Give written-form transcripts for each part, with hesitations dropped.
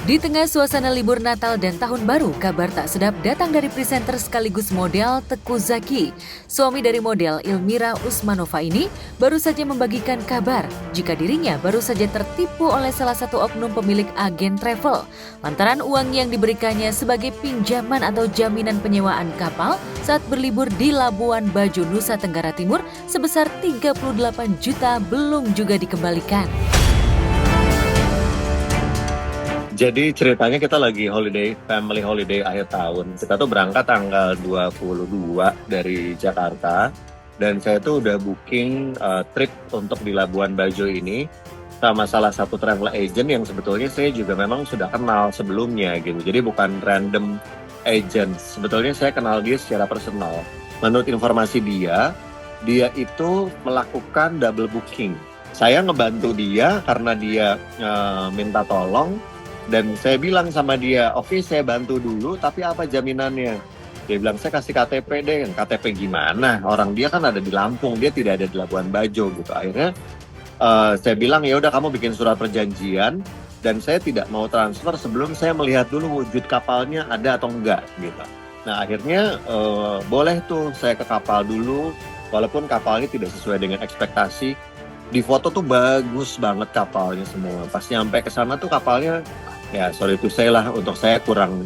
Di tengah suasana libur Natal dan Tahun Baru, kabar tak sedap datang dari presenter sekaligus model Teuku Zacky. Suami dari model Ilmira Usmanova ini baru saja membagikan kabar jika dirinya baru saja tertipu oleh salah satu oknum pemilik agen travel. Lantaran uang yang diberikannya sebagai pinjaman atau jaminan penyewaan kapal saat berlibur di Labuan Bajo, Nusa Tenggara Timur sebesar 38 juta belum juga dikembalikan. Jadi ceritanya kita lagi family holiday akhir tahun. Kita tuh berangkat tanggal 22 dari Jakarta. Dan saya tuh udah booking trip untuk di Labuan Bajo ini sama salah satu travel agent yang sebetulnya saya juga memang sudah kenal sebelumnya gitu. Jadi bukan random agent. Sebetulnya saya kenal dia secara personal. Menurut informasi dia itu melakukan double booking. Saya ngebantu dia karena dia minta tolong. Dan saya bilang sama dia, oke, saya bantu dulu, tapi apa jaminannya? Dia bilang, saya kasih KTP deh. KTP gimana? Orang dia kan ada di Lampung, dia tidak ada di Labuan Bajo gitu. Akhirnya saya bilang, ya udah kamu bikin surat perjanjian, dan saya tidak mau transfer sebelum saya melihat dulu wujud kapalnya ada atau enggak gitu. Nah akhirnya boleh tuh saya ke kapal dulu, walaupun kapalnya tidak sesuai dengan ekspektasi. Di foto tuh bagus banget kapalnya semua. Pas nyampe ke sana tuh kapalnya, ya sorry to say lah, untuk saya kurang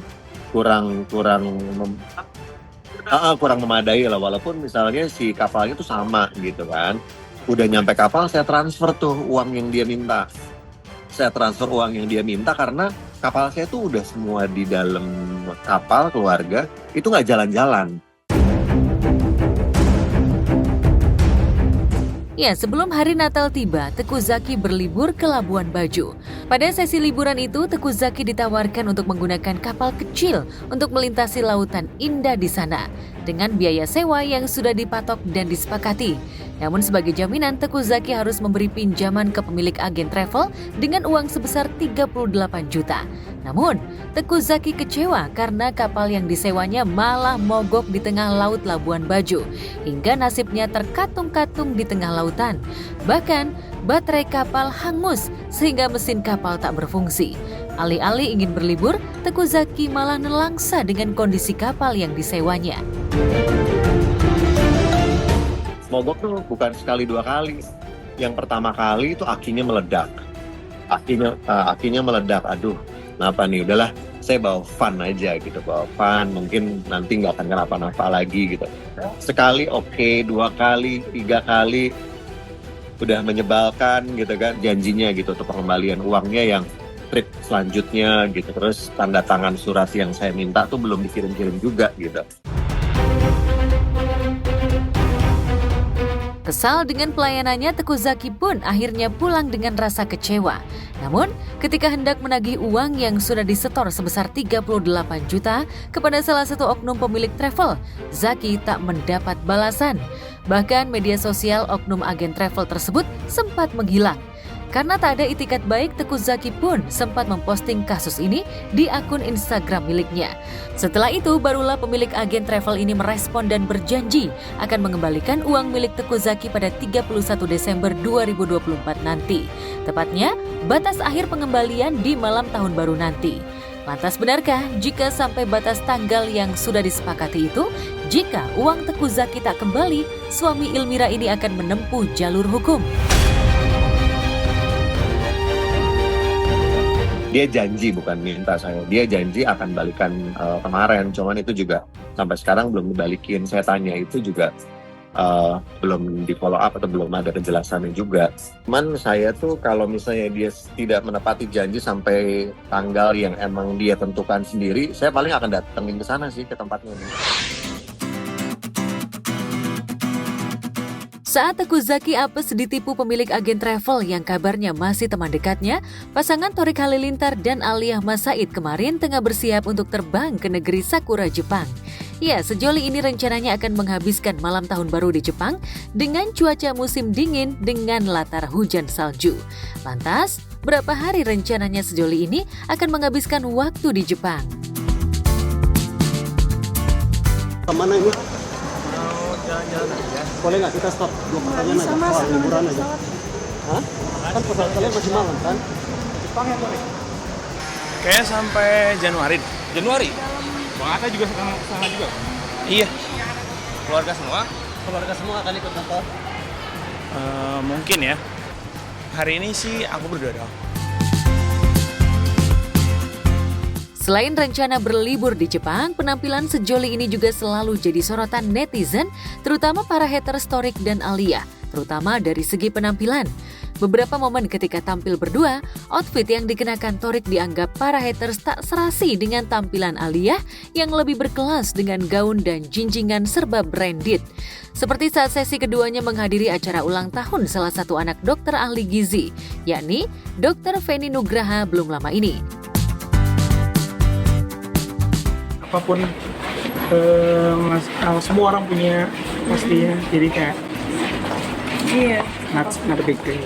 memadai lah, walaupun misalnya si kapalnya tuh sama gitu kan. Udah nyampe kapal saya transfer tuh uang yang dia minta. Saya transfer uang yang dia minta karena kapal saya tuh udah semua di dalam kapal keluarga, itu nggak jalan-jalan. Ya, sebelum hari Natal tiba, Teuku Zacky berlibur ke Labuan Bajo. Pada sesi liburan itu, Teuku Zacky ditawarkan untuk menggunakan kapal kecil untuk melintasi lautan indah di sana dengan biaya sewa yang sudah dipatok dan disepakati. Namun sebagai jaminan, Teuku Zacky harus memberi pinjaman ke pemilik agen travel dengan uang sebesar 38 juta. Namun, Teuku Zacky kecewa karena kapal yang disewanya malah mogok di tengah laut Labuan Bajo, hingga nasibnya terkatung-katung di tengah lautan. Bahkan, baterai kapal hangus sehingga mesin kapal tak berfungsi. Alih-alih ingin berlibur, Teuku Zacky malah nelangsa dengan kondisi kapal yang disewanya. Mogok tuh bukan sekali dua kali. Yang pertama kali itu akinya meledak. Akinya meledak. Aduh, kenapa nih? Udahlah, saya bawa fun aja gitu. Bawa fun, mungkin nanti nggak akan kenapa-napa lagi gitu. Sekali oke, dua kali, tiga kali udah menyebalkan gitu kan. Janjinya gitu untuk pengembalian uangnya yang trip selanjutnya gitu. Terus tanda tangan surat yang saya minta tuh belum dikirim-kirim juga gitu. Kesal dengan pelayanannya, Teuku Zacky pun akhirnya pulang dengan rasa kecewa. Namun, ketika hendak menagih uang yang sudah disetor sebesar 38 juta kepada salah satu oknum pemilik travel, Zacky tak mendapat balasan. Bahkan media sosial oknum agen travel tersebut sempat menghilang. Karena tak ada itikat baik, Teuku Zacky pun sempat memposting kasus ini di akun Instagram miliknya. Setelah itu, barulah pemilik agen travel ini merespon dan berjanji akan mengembalikan uang milik Teuku Zacky pada 31 Desember 2024 nanti. Tepatnya, batas akhir pengembalian di malam tahun baru nanti. Lantas benarkah jika sampai batas tanggal yang sudah disepakati itu, jika uang Teuku Zacky tak kembali, suami Ilmira ini akan menempuh jalur hukum? Dia janji, bukan minta saya. Dia janji akan balikan kemarin, cuman itu juga sampai sekarang belum dibalikin. Saya tanya itu juga belum di follow up atau belum ada kejelasannya juga. Cuman saya tuh kalau misalnya dia tidak menepati janji sampai tanggal yang emang dia tentukan sendiri, saya paling akan datengin ke sana sih, ke tempatnya. Saat Teuku Zacky apes ditipu pemilik agen travel yang kabarnya masih teman dekatnya, pasangan Thorik Halilintar dan Alia Mas Said kemarin tengah bersiap untuk terbang ke negeri Sakura, Jepang. Ya, sejoli ini rencananya akan menghabiskan malam tahun baru di Jepang dengan cuaca musim dingin dengan latar hujan salju. Lantas, berapa hari rencananya sejoli ini akan menghabiskan waktu di Jepang? Kemana ini? Jalan-jalan aja. Boleh nggak kita stop dua pertanyaan aja soal liburan aja? Hah? Kan pesawat kalian masih malam kan? Jepang ya, Tore? Kayak sampai Januari. Januari. Bang Ata juga sana juga. Iya. Keluarga semua. Keluarga semua akan ikut nonton. Mungkin ya. Hari ini sih aku berdua doang. Selain rencana berlibur di Jepang, penampilan sejoli ini juga selalu jadi sorotan netizen, terutama para haters Torik dan Alia, terutama dari segi penampilan. Beberapa momen ketika tampil berdua, outfit yang dikenakan Torik dianggap para haters tak serasi dengan tampilan Alia yang lebih berkelas dengan gaun dan jinjingan serba branded. Seperti saat sesi keduanya menghadiri acara ulang tahun salah satu anak dokter ahli gizi, yakni Dr. Feni Nugraha belum lama ini. Apapun semua orang punya pastinya, jadi kayak not a big deal.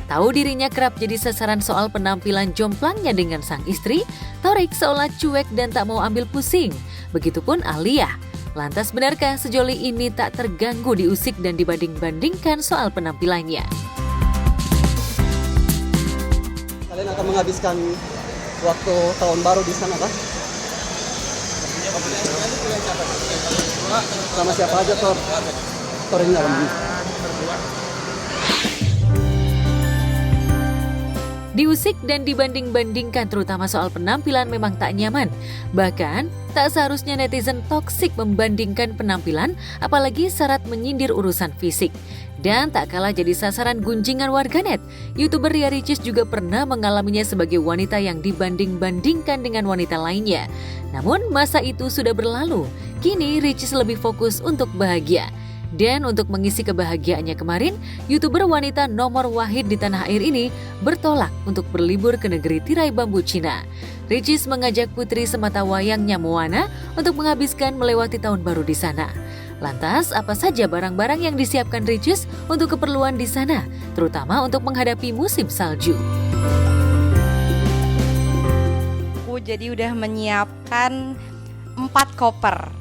Tahu dirinya kerap jadi sasaran soal penampilan jomplangnya dengan sang istri, Torik seolah cuek dan tak mau ambil pusing. Begitupun Alia. Lantas benarkah sejoli ini tak terganggu diusik dan dibanding-bandingkan soal penampilannya? Kalian akan menghabiskan waktu tahun baru di sana kah? Sama siapa aja Tor ini dalam ini. Diusik dan dibanding-bandingkan terutama soal penampilan memang tak nyaman. Bahkan, tak seharusnya netizen toksik membandingkan penampilan, apalagi syarat menyindir urusan fisik. Dan tak kalah jadi sasaran gunjingan warganet, YouTuber Ria Ricis juga pernah mengalaminya sebagai wanita yang dibanding-bandingkan dengan wanita lainnya. Namun masa itu sudah berlalu, kini Ricis lebih fokus untuk bahagia. Dan untuk mengisi kebahagiaannya kemarin, YouTuber wanita nomor wahid di tanah air ini bertolak untuk berlibur ke negeri tirai bambu Cina. Ricis mengajak putri semata wayangnya Moana untuk menghabiskan melewati tahun baru di sana. Lantas, apa saja barang-barang yang disiapkan Ricis untuk keperluan di sana, terutama untuk menghadapi musim salju? Aku jadi udah menyiapkan 4 koper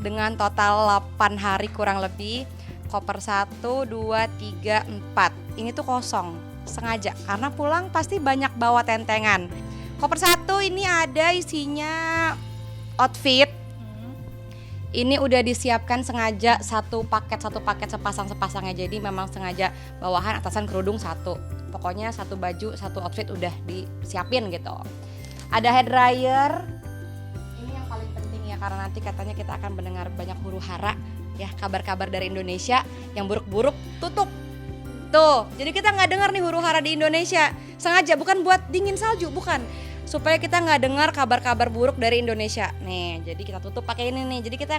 dengan total 8 hari kurang lebih. Koper 1, 2, 3, 4. Ini tuh kosong, sengaja karena pulang pasti banyak bawa tentengan. Koper 1 ini ada isinya outfit. Ini udah disiapkan sengaja satu paket sepasang-sepasangnya, jadi memang sengaja bawahan atasan kerudung satu. Pokoknya satu baju, satu outfit udah disiapin gitu. Ada hair dryer. Ini yang paling penting ya, karena nanti katanya kita akan mendengar banyak huru-hara ya, kabar-kabar dari Indonesia yang buruk-buruk tutup. Tuh, jadi kita nggak dengar nih huru-hara di Indonesia. Sengaja bukan buat dingin salju, bukan. Supaya kita nggak dengar kabar-kabar buruk dari Indonesia. Nih, jadi kita tutup pakai ini nih. Jadi kita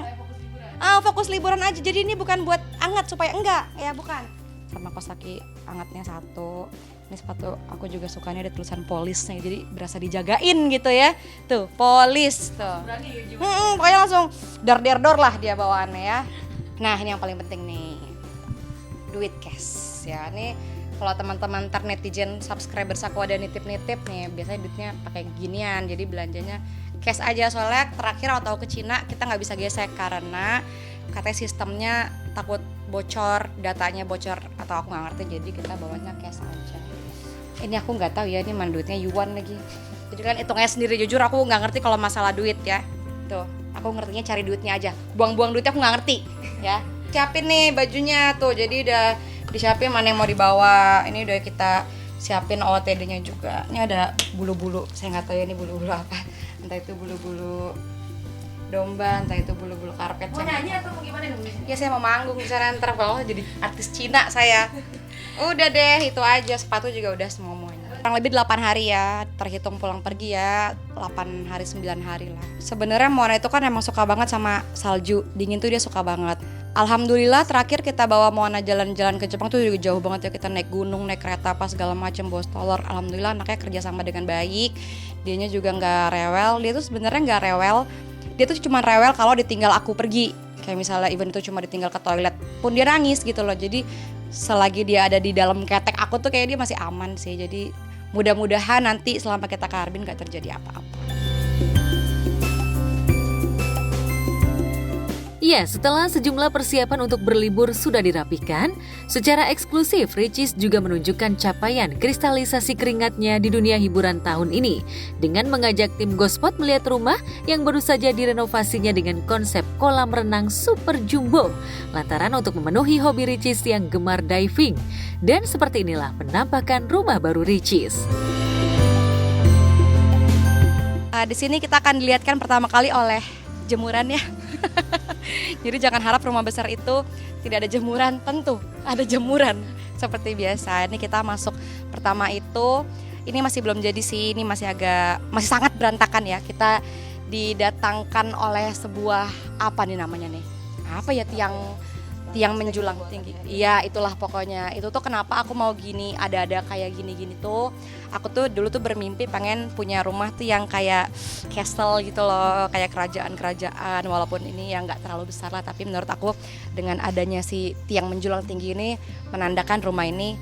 fokus liburan aja. Jadi ini bukan buat anget supaya enggak, ya bukan. Sama kaos kaki angetnya satu. Ini sepatu aku juga sukanya ada tulisan polisnya, jadi berasa dijagain gitu ya. Tuh, polis tuh. Pokoknya langsung dar-der-dor lah dia bawaannya ya. Nah, ini yang paling penting nih. Duit cash ya. Nih kalau teman-teman ntar netizen subscriber aku ada nitip-nitip nih, biasanya duitnya pakai ginian, jadi belanjanya cash aja. Soalnya terakhir waktu aku ke Cina kita nggak bisa gesek karena katanya sistemnya takut bocor, datanya bocor atau aku nggak ngerti, jadi kita bawanya cash aja. Ini aku nggak tahu ya, ini mana duitnya yuan lagi, jadi kan hitungnya sendiri. Jujur aku nggak ngerti kalau masalah duit ya. Tuh, aku ngertinya cari duitnya aja, buang-buang duitnya aku nggak ngerti ya. Siapin nih bajunya tuh, jadi udah disiapin mana yang mau dibawa. Ini udah kita siapin OOTD-nya juga. Ini ada bulu-bulu, saya nggak tahu ya ini bulu-bulu apa. Entah itu bulu-bulu domba, entah itu bulu-bulu karpet. Mau nyanyi atau mau gimana dong? Ya saya mau manggung di sana, ntar kalau jadi artis Cina saya. Udah deh, itu aja. Sepatu juga udah semuanya. Kurang lebih 8 hari ya, terhitung pulang pergi ya 8 hari 9 hari lah. Sebenarnya Moana itu kan emang suka banget sama salju, dingin tuh dia suka banget. Alhamdulillah terakhir kita bawa Moana jalan-jalan ke Jepang tuh juga jauh banget ya, kita naik gunung, naik kereta apa segala macam, bawa stroller. Alhamdulillah anaknya kerja sama dengan baik, dianya juga nggak rewel. Dia tuh sebenarnya nggak rewel, dia tuh cuma rewel kalau ditinggal aku pergi. Kayak misalnya event itu cuma ditinggal ke toilet pun dia nangis gitu loh. Jadi selagi dia ada di dalam ketek aku tuh kayak dia masih aman sih. Jadi mudah-mudahan nanti selama kita ke Harbin gak terjadi apa-apa. Ya, setelah sejumlah persiapan untuk berlibur sudah dirapikan, secara eksklusif Ricis juga menunjukkan capaian kristalisasi keringatnya di dunia hiburan tahun ini dengan mengajak tim Gospot melihat rumah yang baru saja direnovasinya dengan konsep kolam renang super jumbo. Lantaran untuk memenuhi hobi Ricis yang gemar diving. Dan seperti inilah penampakan rumah baru Ricis. Di sini kita akan dilihatkan pertama kali oleh jemuran ya. Jadi jangan harap rumah besar itu tidak ada jemuran, tentu ada jemuran seperti biasa. Ini kita masuk pertama itu, ini masih belum jadi sih, ini masih sangat berantakan ya. Kita didatangkan oleh sebuah apa nih namanya nih? Apa ya, tiang menjulang tinggi. Iya, itulah pokoknya. Itu tuh kenapa aku mau gini, ada kayak gini-gini tuh. Aku tuh dulu tuh bermimpi pengen punya rumah tuh yang kayak castle gitu loh, kayak kerajaan-kerajaan, walaupun ini yang nggak terlalu besar lah, tapi menurut aku dengan adanya si tiang menjulang tinggi ini menandakan rumah ini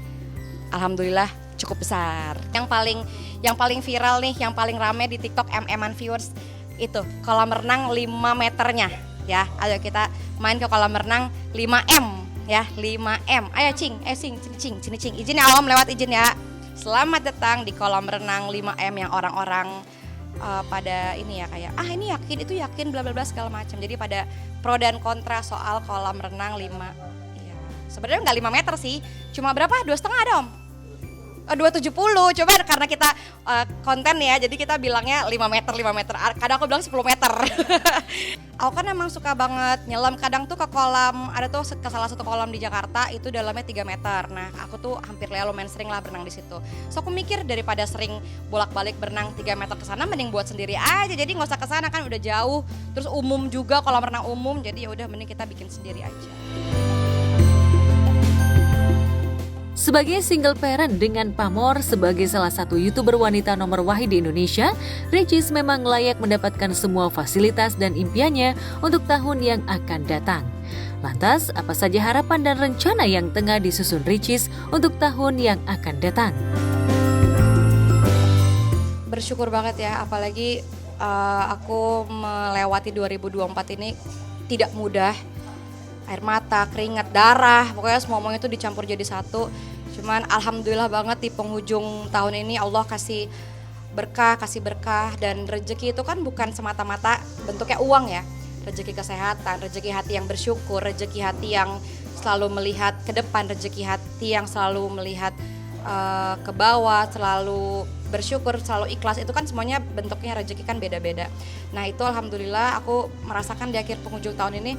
alhamdulillah cukup besar. Yang paling viral nih, yang paling rame di TikTok MM-an viewers itu kolam renang 5 meternya. Ya, ayo kita main ke kolam renang 5M ya, 5M. Ayo Cing, Cing. Izin ya Om, lewat izin ya. Selamat datang di kolam renang 5M yang orang-orang pada ini ya kayak ini yakin, itu yakin, bla bla bla segala macam. Jadi pada pro dan kontra soal kolam renang 5. Iya. Sebenarnya nggak 5 meter sih, cuma berapa? 2,5 ada Om. 270, coba karena kita konten ya, jadi kita bilangnya 5 meter, kadang aku bilang 10 meter. Aku kan emang suka banget nyelam, kadang tuh ke kolam, ada tuh ke salah satu kolam di Jakarta, itu dalamnya 3 meter. Nah aku tuh hampir lumayan sering lah berenang di situ. So aku mikir daripada sering bolak-balik berenang 3 meter ke sana, mending buat sendiri aja, jadi nggak usah ke sana kan udah jauh, terus umum juga, kolam renang umum, jadi ya udah mending kita bikin sendiri aja. Sebagai single parent dengan pamor sebagai salah satu YouTuber wanita nomor wahid di Indonesia, Ricis memang layak mendapatkan semua fasilitas dan impiannya untuk tahun yang akan datang. Lantas, apa saja harapan dan rencana yang tengah disusun Ricis untuk tahun yang akan datang? Bersyukur banget ya, apalagi aku melewati 2024 ini tidak mudah. Air mata, keringat, darah, pokoknya semuanya itu dicampur jadi satu. Cuman alhamdulillah banget di penghujung tahun ini Allah kasih berkah, dan rezeki itu kan bukan semata-mata bentuknya uang ya. Rezeki kesehatan, rezeki hati yang bersyukur, rezeki hati yang selalu melihat ke depan, rezeki hati yang selalu melihat ke bawah, selalu bersyukur, selalu ikhlas, itu kan semuanya bentuknya rezeki kan beda-beda. Nah itu alhamdulillah aku merasakan di akhir penghujung tahun ini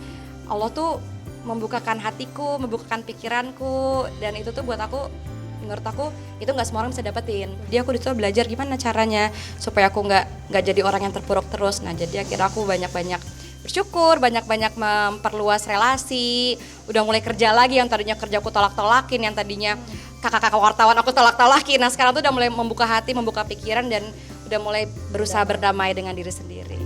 Allah tuh membukakan hatiku, membukakan pikiranku, dan itu tuh buat aku, menurut aku itu nggak semua orang bisa dapetin. Jadi aku disitu belajar gimana caranya supaya aku nggak jadi orang yang terpuruk terus. Nah jadi akhirnya aku banyak-banyak bersyukur, banyak-banyak memperluas relasi, udah mulai kerja lagi, yang tadinya kerja aku tolak-tolakin, yang tadinya kakak-kakak wartawan aku tolak-tolakin. Nah sekarang tuh udah mulai membuka hati, membuka pikiran, dan udah mulai berusaha berdamai dengan diri sendiri.